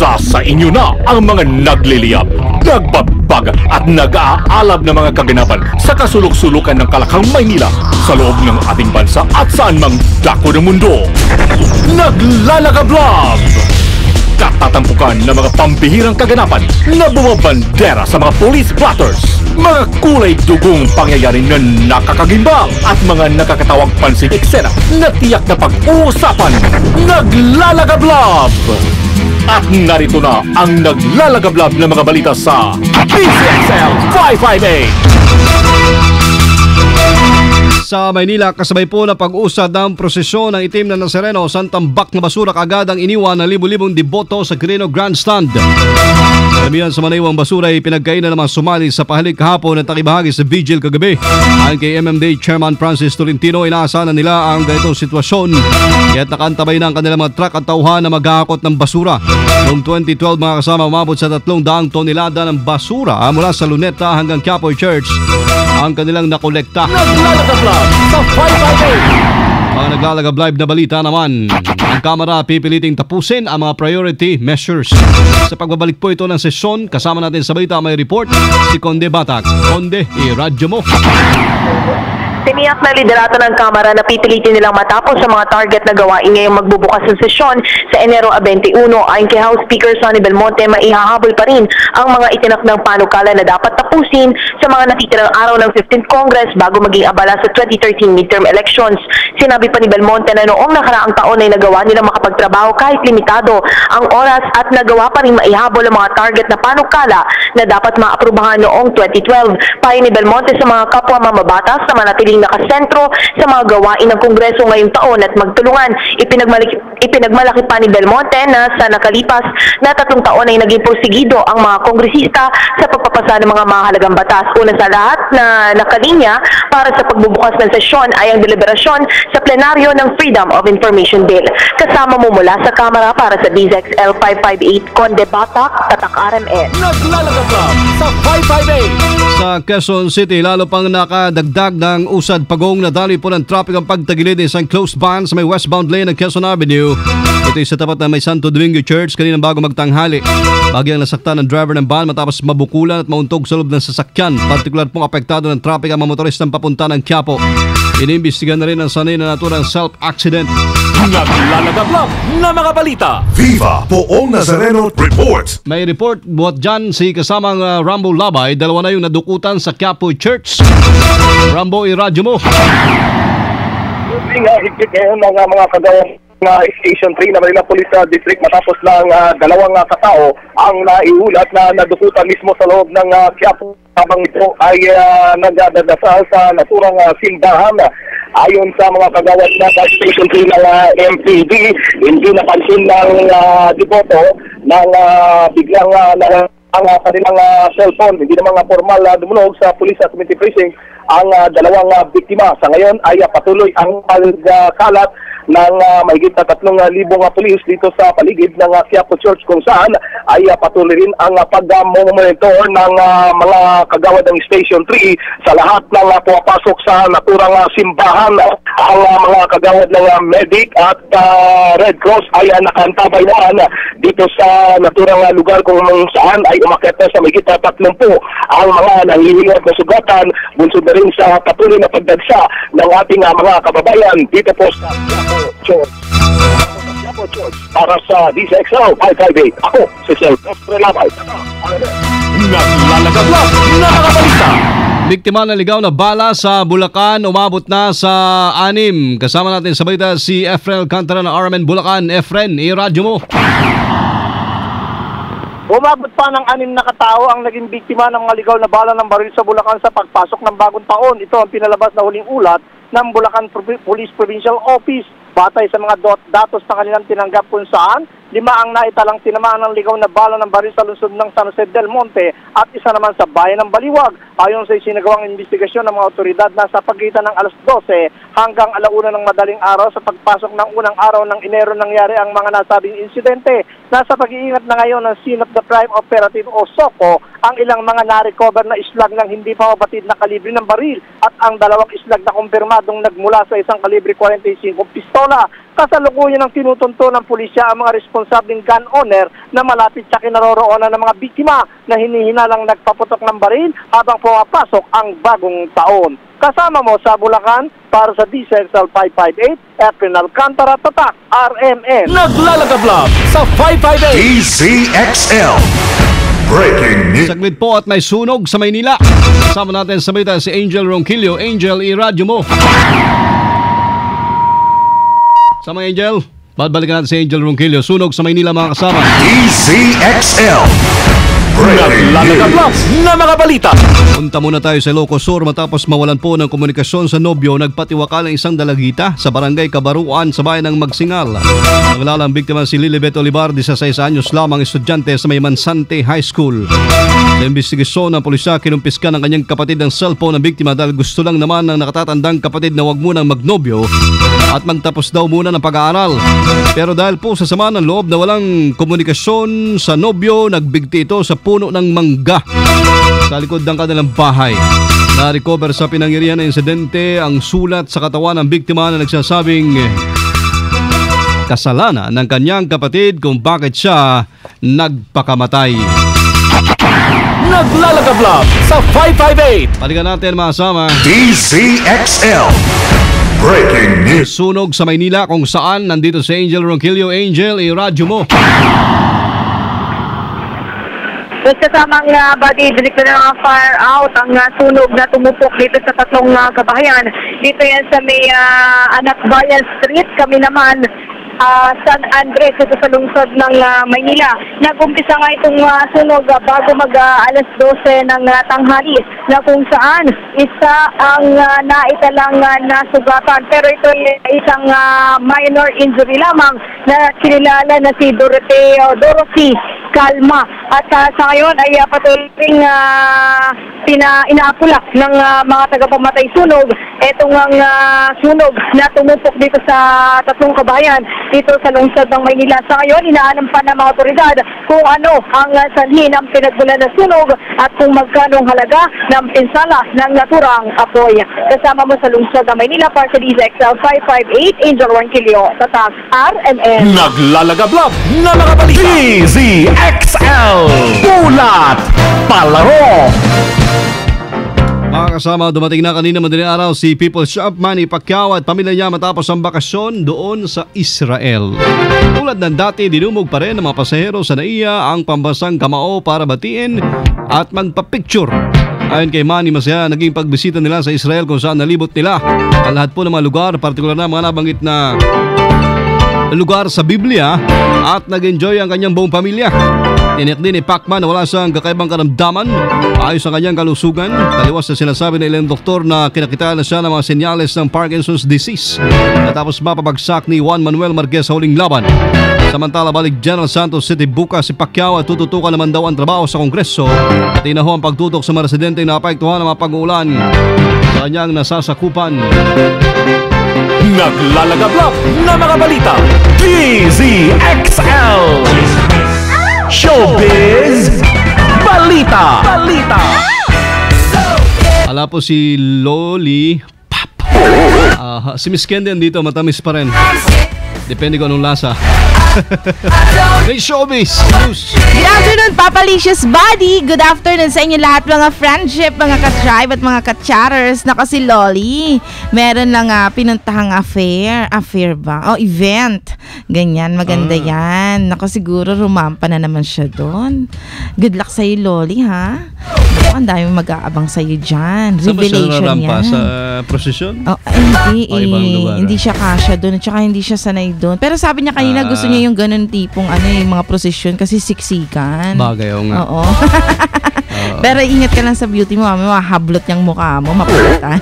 Isa sa inyo na ang mga nagliliyab, nagbabag at nag-aalab ng mga kaganapan sa kasulok-sulukan ng Kalakhang, Maynila sa loob ng ating bansa at saan mang dako ng mundo. Naglalagablab! Katatampukan ng mga pambihirang kaganapan na bumabandera sa mga police blotters, mga kulay dugong pangyayari na nakakagimbang at mga nakakatawag pansing eksena na tiyak na pag-uusapan. Naglalagablab! At narito na ang naglalagablab na mga balita sa DZXL 558. Sa Maynila, kasabay po na pag-usad ng prosesyon ng itim na Nazareno, santambak na basura kaagad ang iniwan ng libu-libong deboto sa Quirino Grandstand. Karamihan sa manaiwang basura ay pinagkainan ng mga sumali sa pahalik kahapon at takibahagi sa vigil kagabi. Ayon kay MMDA Chairman Francis Tolentino, inaasahan na nila ang ganitong sitwasyon kaya't nakaantabay na ang kanilang mga truck at tauhan na maghahakot ng basura. Noong 2012, mga kasama, umabot sa 300 tonelada ng basura mula sa Luneta hanggang Quiapo Church ang kanilang nakolekta. Naglalagablab sa 558. Mga naglalagablab na balita naman, ang Kamara pipiliting tapusin ang mga priority measures. Sa pagbabalik po ito ng sesyon, kasama natin sa balita may report si Conde Batak. Conde, i-radyo mo. Tiniyak na liderato ng Kamara na pipilitin nilang matapos sa mga target na gawain ngayong magbubukas ng sesyon sa Enero 21. Ayon kay House Speaker Sonny Belmonte, maihahabol pa rin ang mga itinakdang panukala na dapat tapusin sa mga natitirang araw ng 15th Congress bago maging abala sa 2013 midterm elections. Sinabi pa ni Belmonte na noong nakaraang taon ay nagawa nilang makapagtrabaho kahit limitado ang oras at nagawa pa rin maihabol ang mga target na panukala na dapat maaprubahan noong 2012. Payo ni Belmonte sa mga kapwa mamabatas na manatiling nakasentro sa mga gawain ng Kongreso ngayong taon at magtulungan. Ipinagmalaki pa ni Belmonte na sa nakalipas na 3 taon ay naging porsigido ang mga kongresista sa pagpapasa ng mga mahalagang batas. Una sa lahat na nakalinya para sa pagbubukas ng sesyon ay ang deliberasyon sa plenaryo ng Freedom of Information Bill. Kasama mo mula sa Kamara para sa DZXL 558, Conde Batak, Tatak RMN. Naglalagablab sa 558. Sa Quezon City, lalo pang nakadagdag ng usad pagong na daloy po ng traffic ang pagtagilid ng isang closed van sa may westbound lane ng Quezon Avenue. Ito ay sa tapat na may Santo Domingo Church kaninang bago magtanghali. Bagyang nasaktan ng driver ng van matapos mabukulan at mauntog sa loob ng sasakyan. Partikular pong apektado ng traffic ang mga motoristang papunta ng Quiapo. Iniimbestigan na rin ang sanay na naturang self-accident. Naglalagablab na mga balita. Viva Poong Nazareno Report. May report buhat dyan si kasamang Rambo Labay. Dalawa na yung nadukutan sa Quiapo Church. Rambo, i-radyo mo. Higpit ngayon ng mga kagawang Station 3 na Manila Police District matapos lang 2 katao ang naiulat na nadukutan mismo sa loob ng Quiapo habang ito ay nagdadasal sa naturang simbahan. Ayon sa mga kagawad na Station 3 ng MPD, hindi napansin ng deboto ng biglang ang kanilang cellphone. Hindi naman formal dumunog sa Police Committee Precinct ang 2 biktima. Sa ngayon ay patuloy ang pagkalat ng mahigit na 3,000 pulis dito sa paligid ng Quiapo Church kung saan ay patuloy rin ang pag-monitor ng mga kagawad ng Station 3 sa lahat ng pumapasok sa naturang simbahan. Ang mga kagawad ng medic at Red Cross ay nakaantabay naman dito sa naturang lugar kung saan ay umakyat na sa mahigit na 30 ang mga nanghihingad na sugatan, bunsod na rin sa patuloy na pagdagsa ng ating mga kababayan dito po sa Quiapo Church. Para sa DZXL 558, ako si Sel Costre Labay. Naglalagablab na mga balita. Biktima ng ligaw na bala sa Bulacan, umabot na sa 6. Kasama natin sa balita si Efren Alcantara ng RMN Bulacan. Efren, i-radyo mo. Umabot pa ng 6 na katao ang naging biktima ng mga ligaw na bala ng baril sa Bulacan sa pagpasok ng bagong taon. Ito ang pinalabas na huling ulat ng Bulacan Police Provincial Office. Batay sa mga datos na kanilang tinanggap kung saan 5 ang naitalang tinamaan ng ligaw na bala ng baril sa lungsod ng San Jose del Monte at isa naman sa bayan ng Baliwag. Ayon sa isinagawang investigasyon ng mga otoridad, nasa pagitan ng alas 12 hanggang 1 ng madaling araw sa pagpasok ng unang araw ng Enero nangyari ang mga nasabing insidente. Nasa pag-iingat na ngayon ng Scene of the Crime Operative o SOCO ang ilang mga na-recover na islag ng hindi pa mabatid na kalibre ng baril at ang 2 islag na kumpirmadong nagmula sa isang kalibre 45 pistola. Kasalukuyan ang tinutunto ng pulisya ang mga responsabling gun owner na malapit sa kinaroroonan ng mga biktima na hinihinalang nagpaputok ng baril habang pumapasok ang bagong taon. Kasama mo sa Bulacan para sa DCXL 558, Efren Alcantara, Tatak, RMN. Naglalagablab sa 558. DCXL. Breaking news. Saglit po at may sunog sa Maynila. Kasama natin sa balita si Angel Ronquillo. Angel, iradyo mo. Sama Angel. Babalikan natin si Angel Ronquillo. Sunog sa Maynila mga kasama. DCXL. Breaking Naglalagablab news. na mga balita. Punta muna tayo sa Ilocos Sur matapos mawalan po ng komunikasyon sa nobyo. Nagpatiwakal ang isang dalagita sa barangay Kabaruan sa bayan ng Magsingal. Nawala ang biktima si Lilibet Olivar, 16 anyos lamang, estudyante sa May Mansante High School. Sa investigasyon ng pulisya, kinumpiska ng kanyang kapatid ang cellphone ng biktima dahil gusto lang naman ng nakatatandang kapatid na wag munang magnobyo at magtapos daw muna ng pag-aaral. Pero dahil po sa sama ng loob na walang komunikasyon sa nobyo, nagbigti ito sa puno ng mangga sa likod ng kanilang bahay. Na-recover sa pinangyarihan ng insidente ang sulat sa katawan ng biktima na nagsasabing kasalanan ng kanyang kapatid kung bakit siya nagpakamatay. Naglalagablab sa 558. Balikan natin mga kasama. DCXL. Breaking news. Sunog sa Maynila kung saan nandito si Angel Ronquillo. Angel, iradyo mo. Doon kasamang body director ng fire out ang sunog na tumupok dito sa tatlong kabahayan. Dito yan sa may Anakbayan Street. Kami naman San Andres, ito sa lungsod ng Maynila. Nag-umpisa nga itong sunog bago alas 12 ng tanghali na kung saan isa ang naitalang nasugatan. Pero ito ay isang minor injury lamang na kinilala na si Dorothy Kalma. At sa ngayon ay patuloy ring inaapula ng mga tagapamatay sunog. Itong sunog na tumupok dito sa tatlong kabayan dito sa lungsod ng Maynila. Sa ngayon, inaanampan ng mga otoridad kung ano ang sanhi ng pinagmulan na sunog at kung magkano ang halaga ng pinsala ng naturang apoy. Kasama mo sa lungsod ng Maynila para sa DZXL 558, Angel Ronquillo, Tatak, RMN. Naglalagablab na mga balita. DZXL. Ulat Palaro. Mga kasama, dumating na kanina madaling araw si People's Shop Manny Pacquiao at pamilya niya matapos ang bakasyon doon sa Israel. Tulad ng dati, dinumog pa rin ng mga pasahero sa NAIA ang pambasang kamao para batiin at magpa-picture. Ayon kay Manny, masaya naging pagbisita nila sa Israel kung saan nalibot nila ang lahat po ng mga lugar, partikular na mga nabanggit na lugar sa Biblia, at nag-enjoy ang kanyang buong pamilya. Tiniyak din ni Pacman na wala siyang kakaibang karamdaman ayos ang kanyang kalusugan. Taliwas na sinasabi ng ilang doktor na kinakita na siya ng mga senyales ng Parkinson's disease natapos mapabagsak ni Juan Manuel Marquez sa huling laban. Samantala, balik General Santos City bukas si Pacquiao at tututukan naman daw ang trabaho sa Kongreso at inaho ang pagtutok sa mga residente na naapektuhan ng mga pag-uulan sa kanyang nasasakupan. Naglalagablab na mga balita. DZXL. Showbiz Balita. Ala po si Loli Pap. Si Miss Candy dito, matamis pa rin. Depende kung anong lasa. May showbiz news. Good afternoon, Papa Licious Buddy. Good afternoon sa inyo lahat, mga friendship, mga ka-tribe at mga ka-chatters. Nako, si Loli, meron lang pinuntahang affair ba? Event. Ganyan, maganda yan. Nako, siguro rumampa na naman siya doon. Good luck sa'yo, Loli, ha? Nako, ang dami mag-aabang sa'yo dyan. Revelation yan. Sa prosesyon? Hindi hindi siya kasya doon at saka hindi siya sanay doon. Pero sabi niya kanina gusto niya yung ganun tipong yung mga prosesyon kasi siksikan. Bagay, oo nga. Oo. Pero ingat ka lang sa beauty mo, mahablot yung mukha mo, mapalitan.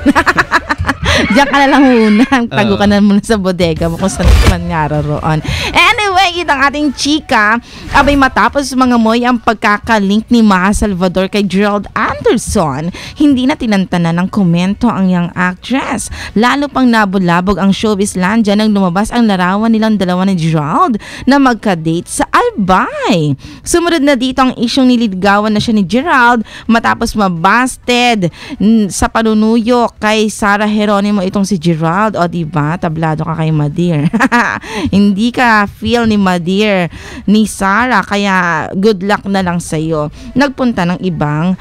Diyan ka na lang muna. Tago ka na muna sa bodega mo kung saan man nga roon. Anyway, nakikita ang ating chika, abay matapos mga moy ang pagkakalink ni Maha Salvador kay Gerald Anderson, hindi na tinantanan ng komento ang young actress. Lalo pang nabulabog ang showbizlandia nang lumabas ang larawan nilang dalawa ni Gerald na magka-date sa Albay. Sumunod na dito ang isyong nililigawan na siya ni Gerald matapos mabasted sa panunuyo kay Sarah Geronimo itong si Gerald. O diba, tablado ka kay Madir. Hindi ka feel ni Madir ni Sarah, kaya good luck na lang sa'yo. Nagpunta ng ibang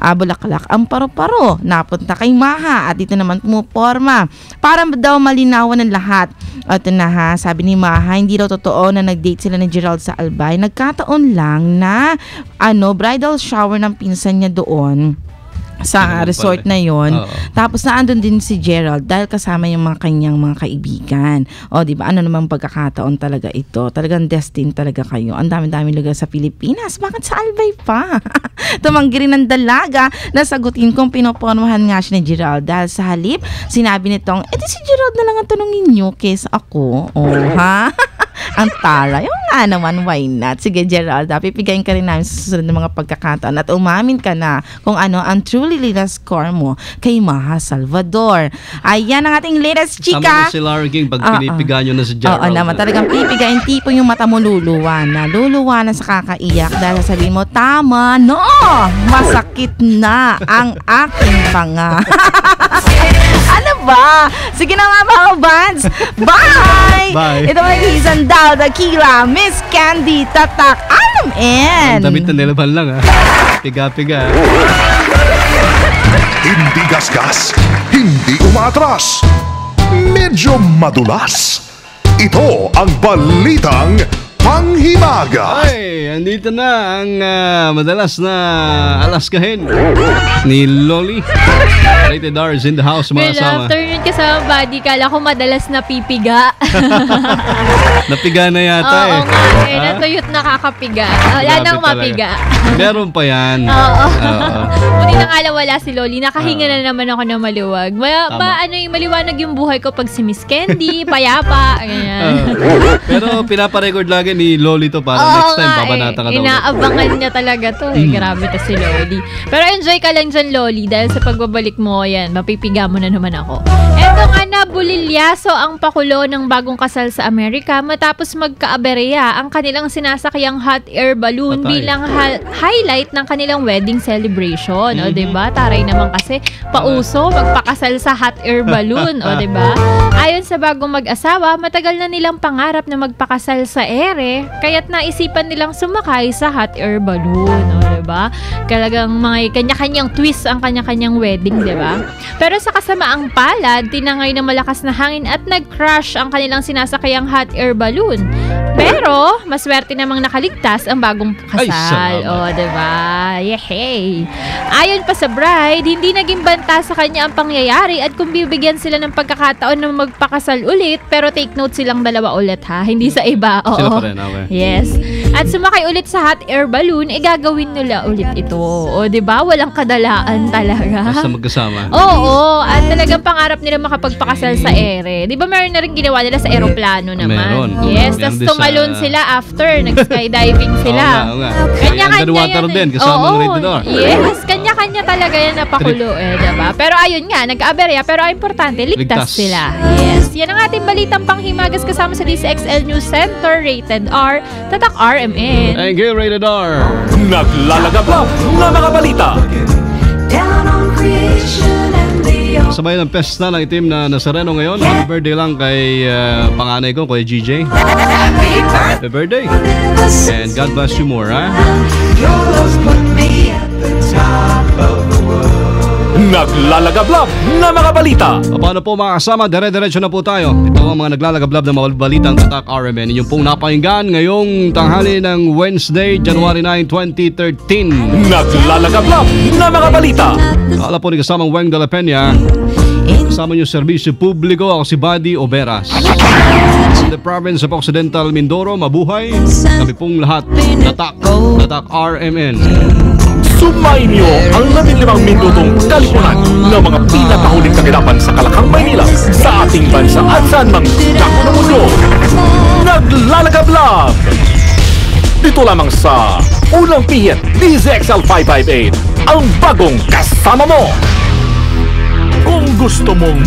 Bulaklak ang paro-paro. Napunta kay Maha at dito naman pumuporma para daw malinawan ng lahat. At na ha, sabi ni Maha, hindi daw totoo na nag-date sila ni Gerald sa Albay. Nagkataon lang na bridal shower ng pinsan niya doon sa resort na yon. Tapos naandun din si Gerald dahil kasama yung mga kanyang mga kaibigan. O diba, ano namang pagkakataon talaga ito. Talagang destined talaga kayo. Ang dami-dami lugar sa Pilipinas. Bakit sa Albay pa? Tumanggi rin ng dalaga na sagutin kung pinopormahan nga siya ni Gerald. Dahil sa halip, sinabi nitong, di si Gerald na lang ang tanungin nyo kesa ako. Ha? Ang tara. Yung nga naman, why not? Sige, Gerald, pipigayin ka rin namin sa susunod ng mga pagkakataon at umamin ka na kung ano ang truly latest score mo kay Maha Salvador. Ayan ang ating latest chika. Tama na si Larry King pag pinipigayan nyo na si Gerald. Oo naman, talagang pipigayin tipo yung mata mo luluwa na sa kakaiyak dahil sabihin mo, tama, no! Masakit na ang aking panga. Ano ba? Sige na mga bands. Bye! Bye! Ito mga Hisan Daw, Dakila, Miss Candy, Tatak, RMN. Ang damit na nilaban lang Piga-piga. Hindi gasgas, hindi umatras, medyo madulas. Ito ang Balitang Panghimagas. Ay, andito na ang madalas na alaskahin ni Loli. Rated R is in the house, mga Good sama. afternoon kasama, buddy. Kala ko madalas napipiga. Napiga na yata Oo nga, natuyot nakakapiga. Wala Grabe nang talaga. mapiga. Meron pa yan. Oo. Buti na nga lang wala si Loli. Nakahinga na naman ako ng maluwag. Maliwanag yung buhay ko pag si Miss Candy, payapa, ganyan. Pero pinaparecord lagi ni Loli to para next time babanata ka daw. Inaabangan niya talaga to. Grabe to si Loli. Pero enjoy ka lang dyan, Loli, dahil sa pagbabalik mo, yan, mapipiga mo na naman ako. Eto nga na, bulilyaso ang pakulo ng bagong kasal sa Amerika matapos magkaaberya ang kanilang sinasakyang hot air balloon bilang highlight ng kanilang wedding celebration. O, diba? Taray naman kasi pauso magpakasal sa hot air balloon. O, diba? Ayon sa bagong mag-asawa, matagal na nilang pangarap na magpakasal sa ere, kaya't naisipan nilang sumakay sa hot air balloon. O, diba? Talagang mga kanya-kanyang twist ang kanya-kanyang wedding, diba? Pero sa kasamaang palad, tinangay ng malakas na hangin at nag-crash ang kanilang sinasakayang hot air balloon. Pero, maswerte namang nakaligtas ang bagong kasal. O, diba? Yehey! Ayon pa sa bride, hindi naging banta sa kanya ang pangyayari at kung bibigyan sila ng pagkakataon na magpakasal ulit, pero take note silang dalawa ulit ha, hindi sa iba. Oo. Sila pa rin, okay. Yes. At sumakay ulit sa hot air balloon, gagawin nila ulit ito. O, diba? Walang kadalaan talaga. Basta magkasama. Oo. At talagang pangarap nila makapagpakasal sa ere. Diba meron na rin ginawa nila sa aeroplano naman? Meron. Yes. Tapos tumalon sila after. Nag-skydiving sila. Oo nga. Kanya-kanya Underwater yan din, kasama ng rated R. Yes. Kanya-kanya talaga yan napakulo diba? Pero ayun nga, nag-aaberya. Pero ang importante, ligtas sila. Yes. Yan ang ating balitang panghimagas kasama sa DCXL News Center, Rated R, Tatak RMN. Thank you, Rated R. Naglalagablab na mga balita. Sabay ng pesta ng itim na Nazareno ngayon. Happy birthday lang kay panganay ko, Kuya GJ. Happy birthday. And God bless you more, ha? Naglalagablab na mga balita. Paano po mga kasama? Dire-diretso na po tayo. Ito ang mga naglalagablab na mga balitang Tatak RMN. Inyong pong napakinggan ngayong tanghali ng Wednesday, January 9, 2013. Naglalagablab na mga balita. Kala po ni kasamang Weng de la Peña. Kasama niyo serbisyo publiko. Ako si Buddy Oberas. In the province of Occidental Mindoro, mabuhay. Kami pong lahat. Tatak RMN. Subayin niyo ang 15 minutong kalipunan ng mga pinakahuling kaganapan sa Kalakang Maynila, sa ating bansa at saan mang dako ng mundo. Naglalagablab! Dito lamang sa Unang Pihit, DZXL 558, ang bagong kasama mo! Kung gusto mong